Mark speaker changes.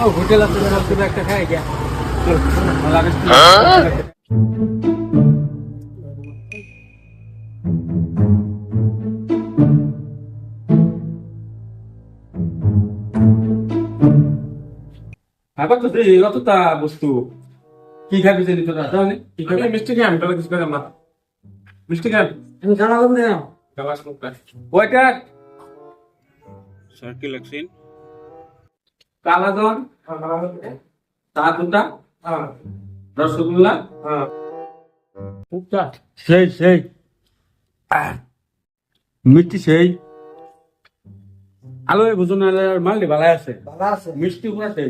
Speaker 1: ও hotel আছে হোটেলে একটা খাই গিয়া আবার তো অতটা বস্তু কি খাবি জানি তোরা জানি কি খাবি মিষ্টি খাই আমি তাহলে কিছু খাই না মিষ্টি খাই আমি খানা কম না খাওয়া শুরু কর ওইটা
Speaker 2: সার্কেল অ্যাক্সিন
Speaker 1: কালাজন চা দুটা রসগোল্লা সেই সেই মিষ্টি সেই আলো বুঝুন মারলে ভালো আছে মিষ্টি পুরা সেই